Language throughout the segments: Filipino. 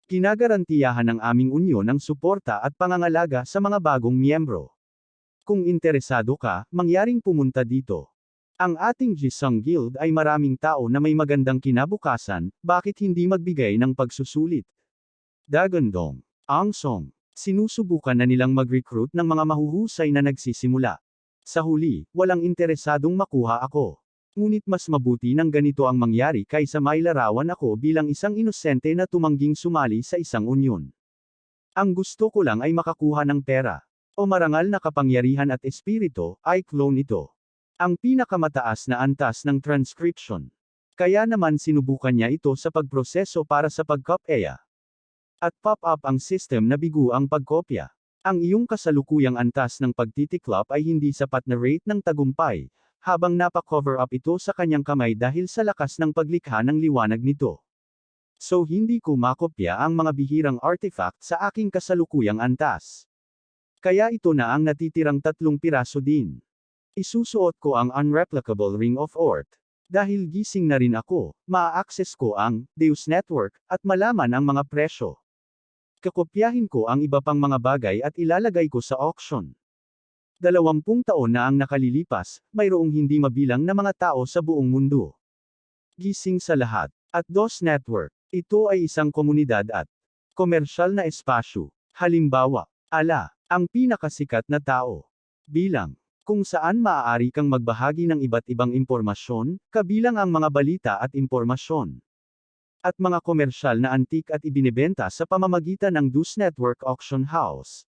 Ginagarantiyahan ng aming unyon ang suporta at pangangalaga sa mga bagong miyembro. Kung interesado ka, mangyaring pumunta dito. Ang ating Jisung Guild ay maraming tao na may magandang kinabukasan, bakit hindi magbigay ng pagsusulit? Dagandong. Angsong. Sinusubukan na nilang mag-recruit ng mga mahuhusay na nagsisimula. Sa huli, walang interesadong makuha ako. Ngunit mas mabuti ng ganito ang mangyari kaysa mailarawan ako bilang isang inosente na tumangging sumali sa isang unyon. Ang gusto ko lang ay makakuha ng pera. O marangal na kapangyarihan at espiritu, ay clone ito. Ang pinakamataas na antas ng transcription. Kaya naman sinubukan niya ito sa pagproseso para sa pagkopya. At pop-up ang system na bigo ang pagkopya. Ang iyong kasalukuyang antas ng pagtitiklop ay hindi sapat na rate ng tagumpay, habang napa-cover up ito sa kanyang kamay dahil sa lakas ng paglikha ng liwanag nito. So hindi ko makopya ang mga bihirang artifact sa aking kasalukuyang antas. Kaya ito na ang natitirang 3 piraso din. Isusuot ko ang unreplicable Ring of Orth. Dahil gising na rin ako, maa-access ko ang Deus Network at malaman ang mga presyo. Kakopyahin ko ang iba pang mga bagay at ilalagay ko sa auction. 20 taon na ang nakalilipas, mayroong hindi mabilang na mga tao sa buong mundo. Gising sa lahat. At DOS Network. Ito ay isang komunidad at komersyal na espasyo. Halimbawa, ang pinakasikat na tao. Bilang. Kung saan maaari kang magbahagi ng iba't ibang impormasyon, kabilang ang mga balita at impormasyon. At mga komersyal na antik at ibinebenta sa pamamagitan ng DOS Network Auction House.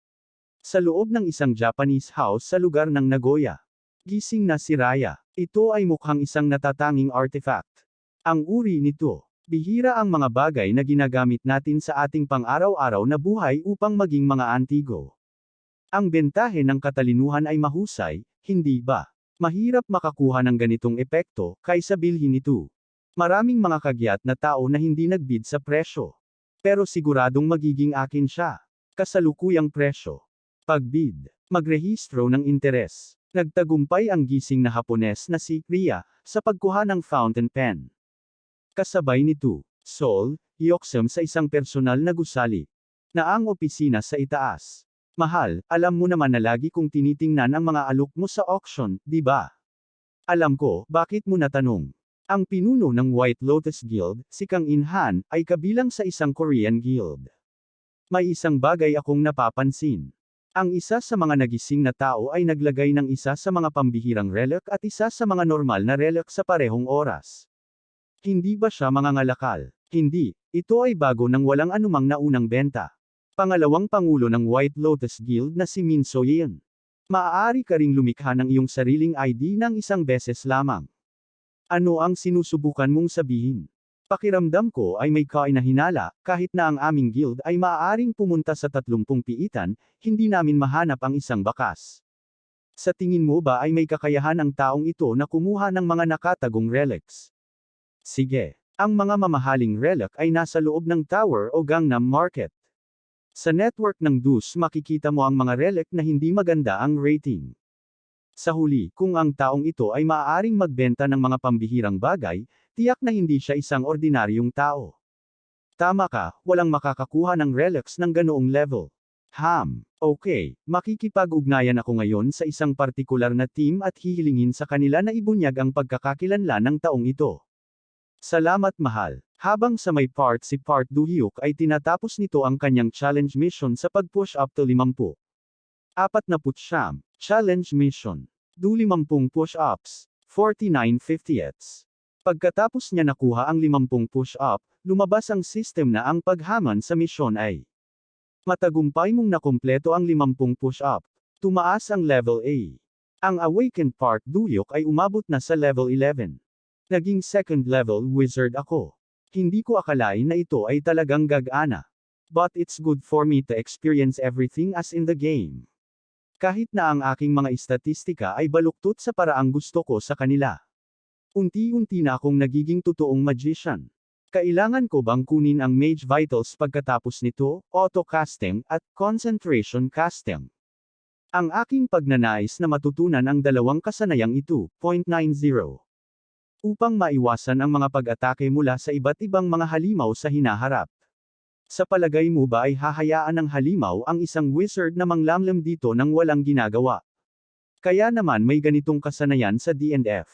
Sa loob ng isang Japanese house sa lugar ng Nagoya. Gising na si Raya. Ito ay mukhang isang natatanging artifact. Ang uri nito. Bihira ang mga bagay na ginagamit natin sa ating pang-araw-araw na buhay upang maging mga antigo. Ang bentahe ng katalinuhan ay mahusay, hindi ba? Mahirap makakuha ng ganitong epekto, kaysa bilhin ito. Maraming mga kagyat na tao na hindi nagbid sa presyo. Pero siguradong magiging akin siya. Kasalukuyang presyo. Pagbid. Magrehistro ng interes. Nagtagumpay ang gising na Hapones na si Ria, sa pagkuha ng fountain pen. Kasabay nito, Sol, Yoksam sa isang personal na gusali. Na ang opisina sa itaas. Mahal, alam mo naman na lagi kong tinitingnan ang mga alok mo sa auction, di ba? Alam ko, bakit mo natanong? Ang pinuno ng White Lotus Guild, si Kang In-han, ay kabilang sa isang Korean guild. May isang bagay akong napapansin. Ang isa sa mga nagising na tao ay naglagay ng isa sa mga pambihirang relic at isa sa mga normal na relic sa parehong oras. Hindi ba siya mangangalakal? Hindi, ito ay bago nang walang anumang naunang benta. Pangalawang pangulo ng White Lotus Guild na si Min So-yeon. Maaari ka ring lumikha ng iyong sariling ID ng isang beses lamang. Ano ang sinusubukan mong sabihin? Pakiramdam ko ay may kainahinala, kahit na ang aming guild ay maaaring pumunta sa 30 piitan, hindi namin mahanap ang isang bakas. Sa tingin mo ba ay may kakayahan ang taong ito na kumuha ng mga nakatagong relics? Sige, ang mga mamahaling relic ay nasa loob ng tower o Gangnam Market. Sa network ng DOS makikita mo ang mga relic na hindi maganda ang rating. Sa huli, kung ang taong ito ay maaaring magbenta ng mga pambihirang bagay, tiyak na hindi siya isang ordinaryong tao. Tama ka, walang makakakuha ng relics ng ganoong level. Okay, makikipag-ugnayan ako ngayon sa isang partikular na team at hihilingin sa kanila na ibunyag ang pagkakakilanlan ng taong ito. Salamat mahal. Habang sa may part si Park Do-hyuk ay tinatapos nito ang kanyang challenge mission sa pag-push up to 50. 49. Challenge Mission. Do 50 push-ups. 49/50ths. Pagkatapos niya nakuha ang 50 push-up, lumabas ang system na ang paghaman sa misyon ay matagumpay mong nakumpleto ang 50 push-up. Tumaas ang level A. Ang Awakened Park Do-hyuk ay umabot na sa level 11. Naging second level wizard ako. Hindi ko akalain na ito ay talagang gagana. But it's good for me to experience everything as in the game. Kahit na ang aking mga istatistika ay baluktot sa paraang gusto ko sa kanila. Unti-unti na akong nagiging totoong magician. Kailangan ko bang kunin ang Mage Vitals pagkatapos nito, Auto Casting, at Concentration Casting? Ang aking pagnanais na matutunan ang dalawang kasanayang ito, 0.90. Upang maiwasan ang mga pag-atake mula sa iba't ibang mga halimaw sa hinaharap. Sa palagay mo ba ay hahayaan ng halimaw ang isang wizard na manglamlam dito nang walang ginagawa? Kaya naman may ganitong kasanayan sa D&F.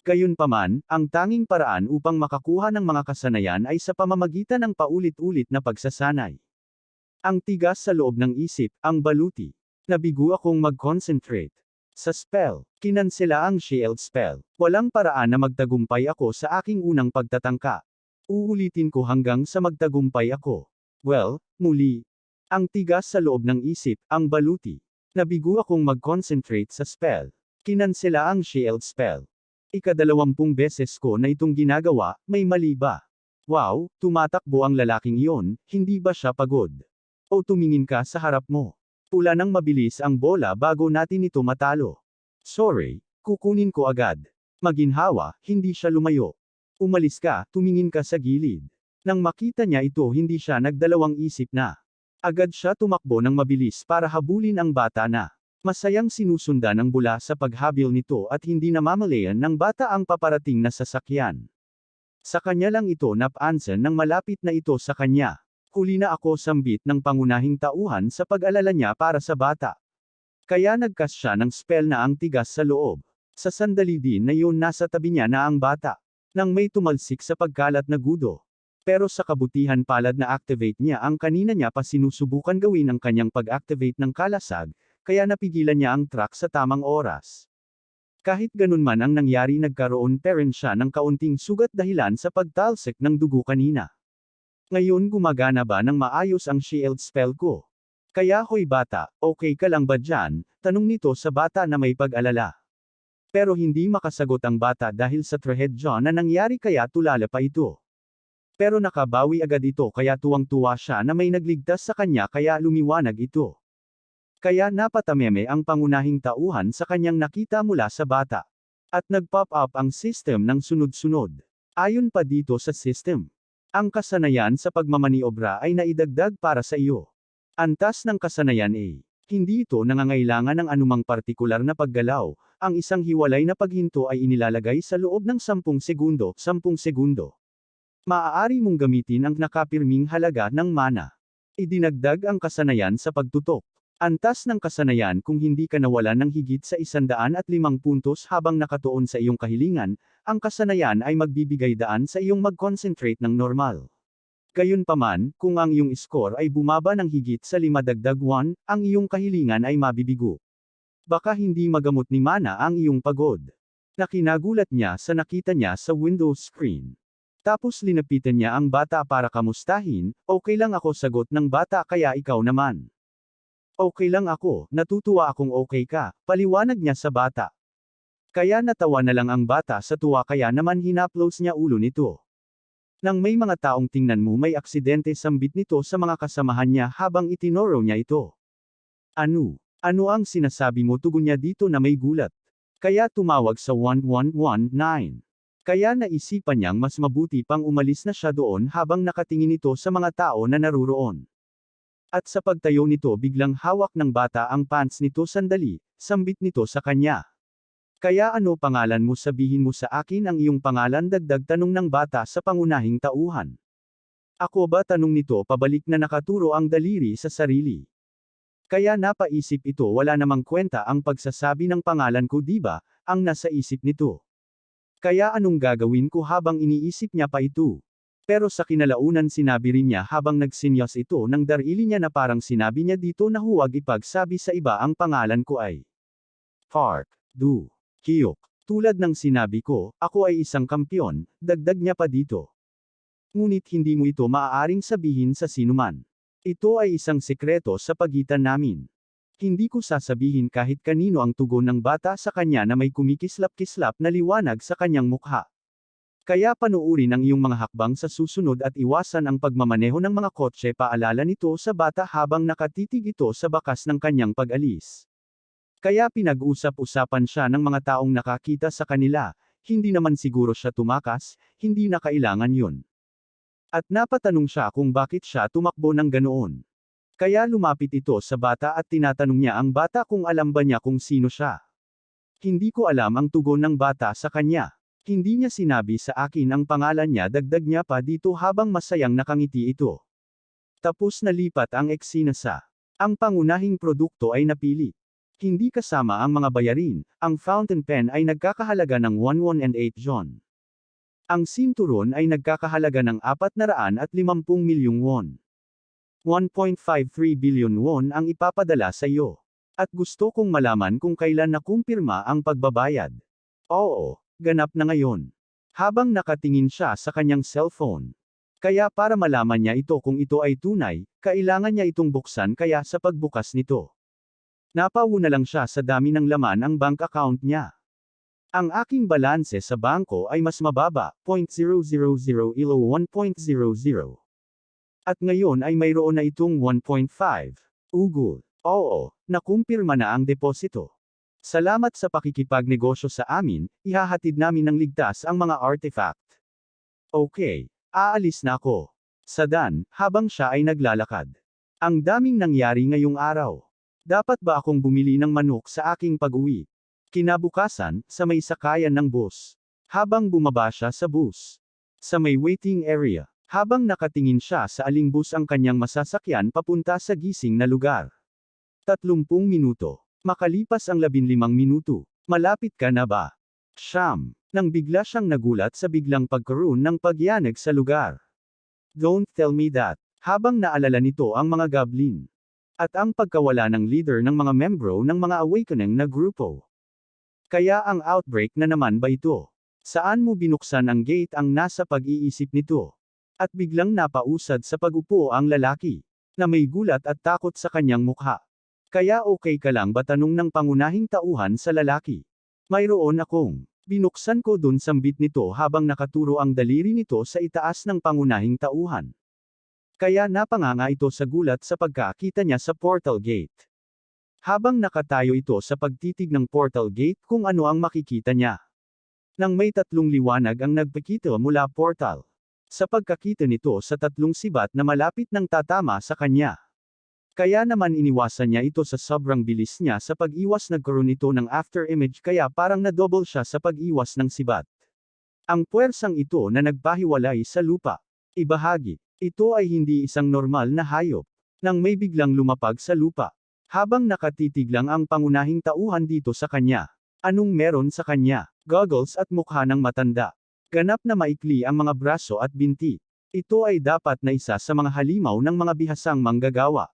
Gayunpaman, ang tanging paraan upang makakuha ng mga kasanayan ay sa pamamagitan ng paulit-ulit na pagsasanay. Ang tigas sa loob ng isip, ang baluti. Nabigo akong mag-concentrate. Sa spell, kinansela ang shield spell. Walang paraan na magtagumpay ako sa aking unang pagtatangka. Uulitin ko hanggang sa magtagumpay ako. Well, muli. Ang tigas sa loob ng isip, ang baluti. Nabigo akong mag-concentrate sa spell. Kinansela ang shield spell. Ika-20 beses ko na itong ginagawa, may mali ba? Wow, tumatakbo ang lalaking iyon, hindi ba siya pagod? O tumingin ka sa harap mo. Pula ng mabilis ang bola bago natin ito matalo. Sorry, kukunin ko agad. Maginhawa, hindi siya lumayo. Umalis ka, tumingin ka sa gilid. Nang makita niya ito hindi siya nagdalawang isip na. Agad siya tumakbo ng mabilis para habulin ang bata na. Masayang sinusundan ng bula sa paghabil nito at hindi namamalayan ng bata ang paparating na sasakyan. Sa kanya lang ito napansin nang malapit na ito sa kanya. Huli na ako sambit ng pangunahing tauhan sa pag-alala niya para sa bata. Kaya nagkas siya ng spell na ang tigas sa loob. Sa sandali din na yun nasa tabi niya na ang bata. Nang may tumalsik sa pagkalat na gudo. Pero sa kabutihan palad na activate niya ang kanina niya pa sinusubukan gawin ang kanyang pag-activate ng kalasag, kaya napigilan niya ang truck sa tamang oras. Kahit ganun man ang nangyari nagkaroon pa rin siya ng kaunting sugat dahilan sa pagtalsik ng dugo kanina. Ngayon gumagana ba ng maayos ang shield spell ko? Kaya hoy bata, okay ka lang ba dyan? Tanong nito sa bata na may pag-alala. Pero hindi makasagot ang bata dahil sa trahedya na nangyari kaya tulala pa ito. Pero nakabawi agad ito kaya tuwang-tuwa siya na may nagligtas sa kanya kaya lumiwanag ito. Kaya napatameme ang pangunahing tauhan sa kanyang nakita mula sa bata. At nag-pop up ang system ng sunod-sunod. Ayon pa dito sa system. Ang kasanayan sa pagmamaniobra ay naidagdag para sa iyo. Antas ng kasanayan ay, hindi ito nangangailangan ng anumang partikular na paggalaw, ang isang hiwalay na paghinto ay inilalagay sa loob ng 10 segundo, 10 segundo. Maaari mong gamitin ang nakapirming halaga ng mana. Idinagdag ang kasanayan sa pagtutok. Antas ng kasanayan kung hindi ka nawalan ng higit sa 105 puntos habang nakatuon sa iyong kahilingan, ang kasanayan ay magbibigay daan sa iyong mag-concentrate ng normal. Gayunpaman, kung ang iyong score ay bumaba ng higit sa 5-1, ang iyong kahilingan ay mabibigo. Baka hindi magamot ni mana ang iyong pagod. Nakinagulat niya sa nakita niya sa Windows screen. Tapos linapitan niya ang bata para kamustahin, okay lang ako sagot ng bata kaya ikaw naman. Okay lang ako, natutuwa akong okay ka, paliwanag niya sa bata. Kaya natawa na lang ang bata sa tuwa kaya naman hinaplos niya ulo nito. Nang may mga taong tingnan mo may aksidente sambit nito sa mga kasamahan niya habang itinoro niya ito. Ano? Ano ang sinasabi mo tugon niya dito na may gulat? Kaya tumawag sa 1119. Kaya naisipan niyang mas mabuti pang umalis na siya doon habang nakatingin ito sa mga tao na naruroon. At sa pagtayo nito biglang hawak ng bata ang pants nito sandali, sambit nito sa kanya. Kaya ano pangalan mo sabihin mo sa akin ang iyong pangalan dagdag tanong ng bata sa pangunahing tauhan. Ako ba tanong nito pabalik na nakaturo ang daliri sa sarili. Kaya napaisip ito wala namang kwenta ang pagsasabi ng pangalan ko diba, ang nasa isip nito. Kaya anong gagawin ko habang iniisip niya pa ito? Pero sa kinalaunan sinabi rin niya habang nagsinyas ito ng darili niya na parang sinabi niya dito na huwag ipagsabi sa iba ang pangalan ko ay Park, Du, Hyuk. Tulad ng sinabi ko, ako ay isang kampyon, dagdag niya pa dito. Ngunit hindi mo ito maaaring sabihin sa sinuman. Ito ay isang sekreto sa pagitan namin. Hindi ko sasabihin kahit kanino ang tugon ng bata sa kanya na may kumikislap-kislap na liwanag sa kanyang mukha. Kaya panuurin ang iyong mga hakbang sa susunod at iwasan ang pagmamaneho ng mga kotse paalala nito sa bata habang nakatitig ito sa bakas ng kanyang pag-alis. Kaya pinag-usap-usapan siya ng mga taong nakakita sa kanila, hindi naman siguro siya tumakas, hindi na kailangan yun. At napatanong siya kung bakit siya tumakbo ng ganoon. Kaya lumapit ito sa bata at tinatanong niya ang bata kung alam ba niya kung sino siya. Hindi ko alam ang tugon ng bata sa kanya. Hindi niya sinabi sa akin ang pangalan niya dagdag niya pa dito habang masayang nakangiti ito. Tapos nalipat ang eksena sa. Ang pangunahing produkto ay napili. Hindi kasama ang mga bayarin, ang fountain pen ay nagkakahalaga ng 108 won. Ang sinturon ay nagkakahalaga ng 450 milyong won. 1.53 billion won ang ipapadala sa iyo. At gusto kong malaman kung kailan nakumpirma ang pagbabayad. Oo, ganap na ngayon. Habang nakatingin siya sa kanyang cellphone. Kaya para malaman niya ito kung ito ay tunay, kailangan niya itong buksan kaya sa pagbukas nito. Napauuna lang siya sa dami ng laman ang bank account niya. Ang aking balanse sa bangko ay mas mababa, 0.000 ilo 1.00. At ngayon ay mayroon na itong 1.5. Ugol. Oo, nakumpirma na ang deposito. Salamat sa pakikipagnegosyo sa amin, ihahatid namin ng ligtas ang mga artifact. Okay, aalis na ako. Sa Dan, habang siya ay naglalakad. Ang daming nangyari ngayong araw. Dapat ba akong bumili ng manok sa aking pag-uwi? Kinabukasan, sa may sakayan ng bus. Habang bumaba siya sa bus. Sa may waiting area. Habang nakatingin siya sa aling bus ang kanyang masasakyan papunta sa gising na lugar. 30 minuto. Makalipas ang 15 minuto. Malapit ka na ba? Siyam. Nang bigla siyang nagulat sa biglang pagkaroon ng pagyanig sa lugar. Don't tell me that. Habang naalala nito ang mga goblin. At ang pagkawala ng leader ng mga membro ng mga awakening na grupo. Kaya ang outbreak na naman ba ito? Saan mo binuksan ang gate ang nasa pag-iisip nito? At biglang napausad sa pag-upo ang lalaki, na may gulat at takot sa kanyang mukha. Kaya okay ka lang ba tanong ng pangunahing tauhan sa lalaki? Mayroon akong. Binuksan ko dun sambit nito habang nakaturo ang daliri nito sa itaas ng pangunahing tauhan. Kaya napanganga ito sa gulat sa pagkakita niya sa portal gate. Habang nakatayo ito sa pagtitig ng portal gate kung ano ang makikita niya. Nang may 3 liwanag ang nagpakita mula portal. Sa pagkakita nito sa 3 sibat na malapit ng tatama sa kanya. Kaya naman iniwasan niya ito sa sobrang bilis niya sa pag-iwas nagkaroon ito ng after image kaya parang na-double siya sa pag-iwas ng sibat. Ang puwersang ito na nagpahiwalay sa lupa. Ibahagi. Ito ay hindi isang normal na hayop. Nang may biglang lumapag sa lupa. Habang nakatitig lang ang pangunahing tauhan dito sa kanya. Anong meron sa kanya? Goggles at mukha ng matanda. Ganap na maikli ang mga braso at binti. Ito ay dapat na isa sa mga halimaw ng mga bihasang manggagawa.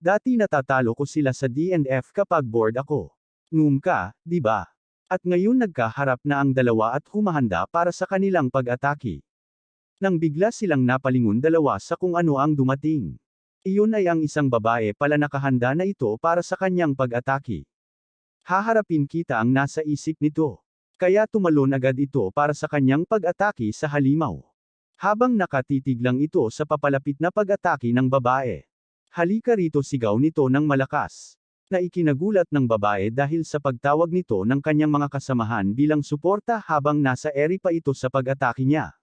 Dati natatalo ko sila sa D&F kapag bored ako. Ngum ka, di ba? At ngayon nagkaharap na ang dalawa at humahanda para sa kanilang pag-atake. Nang bigla silang napalingon dalawa sa kung ano ang dumating. Iyon ay ang isang babae pala nakahanda na ito para sa kanyang pag-atake. Haharapin kita ang nasa isip nito. Kaya tumalon agad ito para sa kanyang pag-atake sa halimaw. Habang nakatitig lang ito sa papalapit na pag-atake ng babae. Halika rito sigaw nito ng malakas. Na ikinagulat ng babae dahil sa pagtawag nito ng kanyang mga kasamahan bilang suporta habang nasa eri pa ito sa pag-atake niya.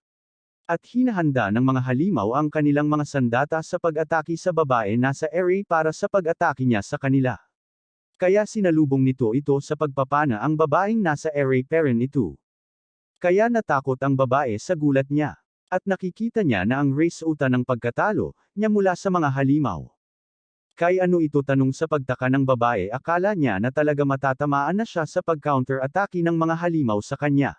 At hinahanda ng mga halimaw ang kanilang mga sandata sa pag-atake sa babae nasa area para sa pag-atake niya sa kanila. Kaya sinalubong nito ito sa pagpapana ang babaeng nasa area parent ito. Kaya natakot ang babae sa gulat niya. At nakikita niya na ang race uta ng pagkatalo niya mula sa mga halimaw. Kaya ano ito tanong sa pagtaka ng babae akala niya na talaga matatamaan na siya sa pag-counter-atake ng mga halimaw sa kanya.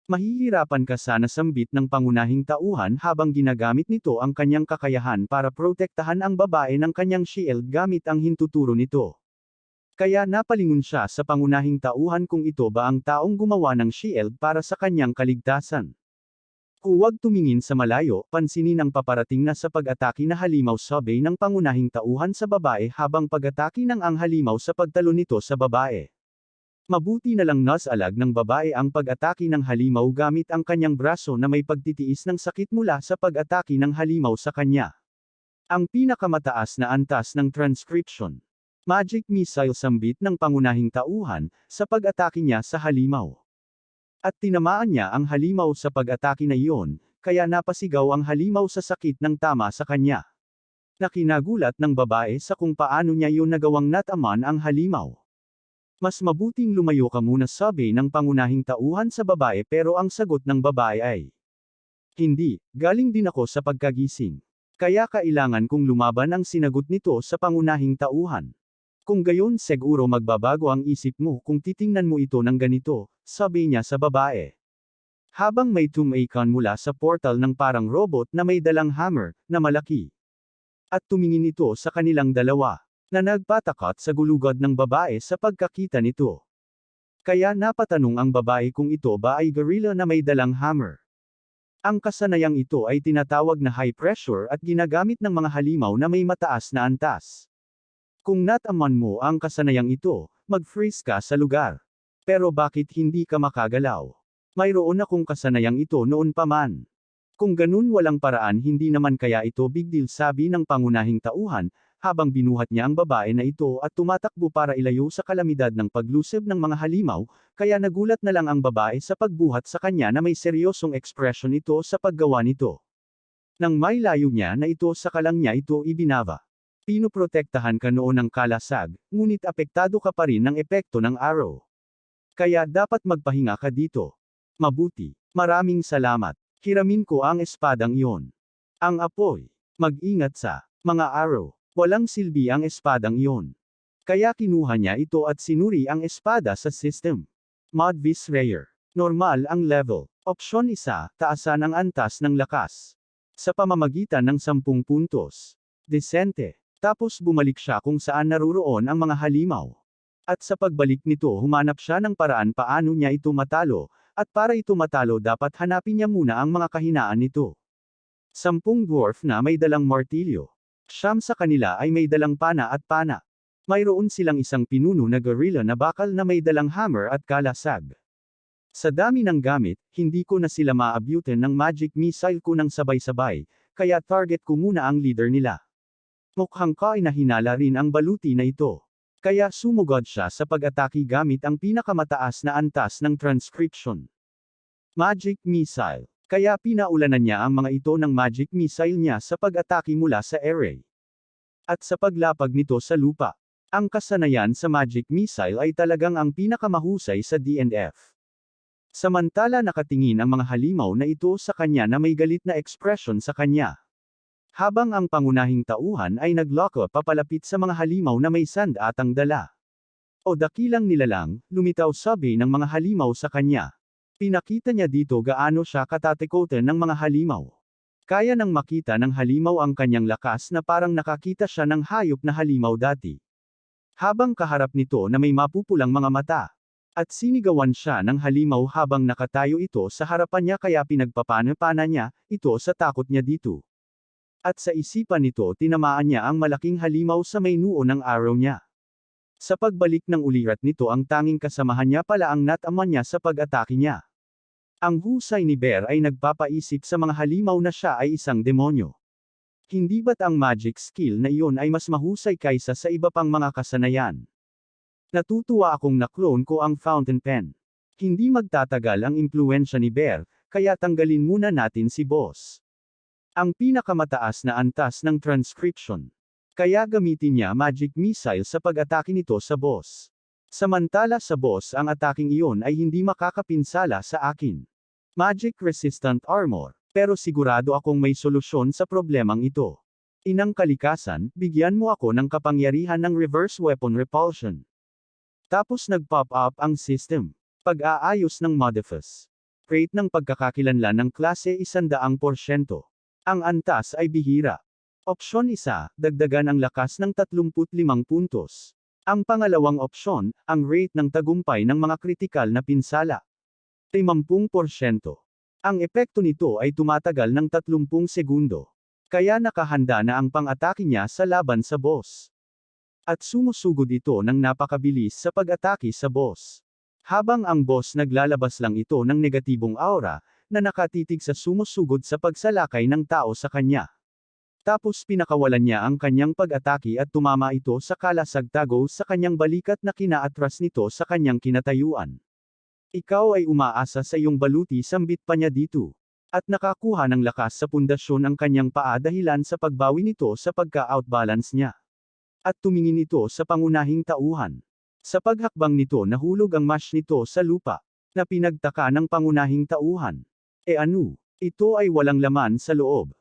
Mahihirapan ka sana sambit ng pangunahing tauhan habang ginagamit nito ang kanyang kakayahan para protektahan ang babae ng kanyang shield gamit ang hintuturo nito. Kaya napalingon siya sa pangunahing tauhan kung ito ba ang taong gumawa ng shield para sa kanyang kaligtasan. Huwag tumingin sa malayo, pansinin ang paparating na sa pag-atake na halimaw sabi ng pangunahing tauhan sa babae habang pag-atake ng ang halimaw sa pagtalo nito sa babae. Mabuti na lang nasalag ng babae ang pag-atake ng halimaw gamit ang kanyang braso na may pagtitiis ng sakit mula sa pag-atake ng halimaw sa kanya. Ang pinakamataas na antas ng transcription. Magic missile sambit ng pangunahing tauhan, sa pag-atake niya sa halimaw. At tinamaan niya ang halimaw sa pag-atake na iyon, kaya napasigaw ang halimaw sa sakit ng tama sa kanya. Nakinagulat ng babae sa kung paano niya yun nagawang nataman ang halimaw. Mas mabuting lumayo ka muna sabi ng pangunahing tauhan sa babae pero ang sagot ng babae ay, hindi, galing din ako sa pagkagising. Kaya kailangan kong lumaban ang sinagot nito sa pangunahing tauhan. Kung gayon siguro magbabago ang isip mo kung titingnan mo ito ng ganito, sabi niya sa babae. Habang may tumaikon mula sa portal ng parang robot na may dalang hammer, na malaki. At tumingin ito sa kanilang dalawa, na nagpatakot sa gulugod ng babae sa pagkakita nito. Kaya napatanong ang babae kung ito ba ay gorilla na may dalang hammer. Ang kasanayang ito ay tinatawag na high pressure at ginagamit ng mga halimaw na may mataas na antas. Kung nataman mo ang kasanayang ito, mag-freeze ka sa lugar. Pero bakit hindi ka makagalaw? Mayroon akong kasanayang ito noon pa man. Kung ganun walang paraan hindi naman kaya ito big deal sabi ng pangunahing tauhan, habang binuhat niya ang babae na ito at tumatakbo para ilayo sa kalamidad ng paglusob ng mga halimaw, kaya nagulat na lang ang babae sa pagbuhat sa kanya na may seryosong ekspresyon ito sa paggawa nito. Nang may layo niya na ito sa kalang niya ito ibinaba. Pinoprotektahan ka noon ng kalasag, ngunit apektado ka pa rin ng epekto ng arrow. Kaya dapat magpahinga ka dito. Mabuti. Maraming salamat. Hiramin ko ang espadang iyon. Ang apoy. Mag-ingat sa mga arrow. Walang silbi ang espadang iyon. Kaya kinuha niya ito at sinuri ang espada sa system. Mod vis rare. Normal ang level. Opsyon 1, taasan ang antas ng lakas. Sa pamamagitan ng 10 puntos. Desente. Tapos bumalik siya kung saan naruroon ang mga halimaw. At sa pagbalik nito humanap siya ng paraan paano niya ito matalo, at para ito matalo dapat hanapin niya muna ang mga kahinaan nito. 10 dwarf na may dalang martilyo. 9 sa kanila ay may dalang pana at pana. Mayroon silang isang pinuno na gorilla na bakal na may dalang hammer at kalasag. Sa dami ng gamit, hindi ko na sila maabutan ng magic missile ko ng sabay-sabay, kaya target ko muna ang leader nila. Mukhang kainahinala rin ang baluti na ito. Kaya sumugod siya sa pag-atake gamit ang pinakamataas na antas ng transcription. Magic missile. Kaya pinaulanan niya ang mga ito ng magic missile niya sa pag-atake mula sa array. At sa paglapag nito sa lupa. Ang kasanayan sa magic missile ay talagang ang pinakamahusay sa D&F. Samantala nakatingin ang mga halimaw na ito sa kanya na may galit na ekspresyon sa kanya. Habang ang pangunahing tauhan ay nagloko papalapit sa mga halimaw na may sand atang dala. O dakilang nilalang, lumitaw sabi ng mga halimaw sa kanya. Pinakita niya dito gaano siya katatekoten ng mga halimaw. Kaya nang makita ng halimaw ang kanyang lakas na parang nakakita siya ng hayop na halimaw dati. Habang kaharap nito na may mapupulang mga mata. At sinigawan siya ng halimaw habang nakatayo ito sa harapan niya kaya pinagpapana-pana niya, ito sa takot niya dito. At sa isipan nito tinamaan niya ang malaking halimaw sa may noo ng arrow niya. Sa pagbalik ng ulirat nito ang tanging kasamahan niya pala ang nataman niya sa pag-atake niya. Ang husay ni Bear ay nagpapaisip sa mga halimaw na siya ay isang demonyo. Hindi ba't ang magic skill na iyon ay mas mahusay kaysa sa iba pang mga kasanayan? Natutuwa akong naklone ko ang fountain pen. Hindi magtatagal ang impluensya ni Bear, kaya tanggalin muna natin si boss. Ang pinakamataas na antas ng transcription. Kaya gamitin niya magic missile sa pag-atake nito sa boss. Samantala sa boss ang ataking iyon ay hindi makakapinsala sa akin. Magic resistant armor, pero sigurado akong may solusyon sa problemang ito. Inang kalikasan, bigyan mo ako ng kapangyarihan ng reverse weapon repulsion. Tapos nag-pop up ang system. Pag-aayos ng modifiers. Rate ng pagkakakilanlan ng klase 100%. Ang antas ay bihira. Opsyon 1, dagdagan ang lakas ng 35 puntos. Ang pangalawang opsyon, ang rate ng tagumpay ng mga kritikal na pinsala. 50%. Ang epekto nito ay tumatagal ng 30 segundo. Kaya nakahanda na ang pang-atake niya sa laban sa boss. At sumusugod ito ng napakabilis sa pag-atake sa boss. Habang ang boss naglalabas lang ito ng negatibong aura, na nakatitig sa sumusugod sa pagsalakay ng tao sa kanya. Tapos pinakawalan niya ang kanyang pag-atake at tumama ito sa kalasagtago sa kanyang balikat na kinaatras nito sa kanyang kinatayuan. Ikaw ay umaasa sa iyong baluti sambit pa niya dito. At nakakuha ng lakas sa pundasyon ang kanyang paa dahilan sa pagbawi nito sa pagka-outbalance niya. At tumingin ito sa pangunahing tauhan. Sa paghakbang nito nahulog ang mash nito sa lupa, na pinagtaka ng pangunahing tauhan. E ano? Ito ay walang laman sa loob.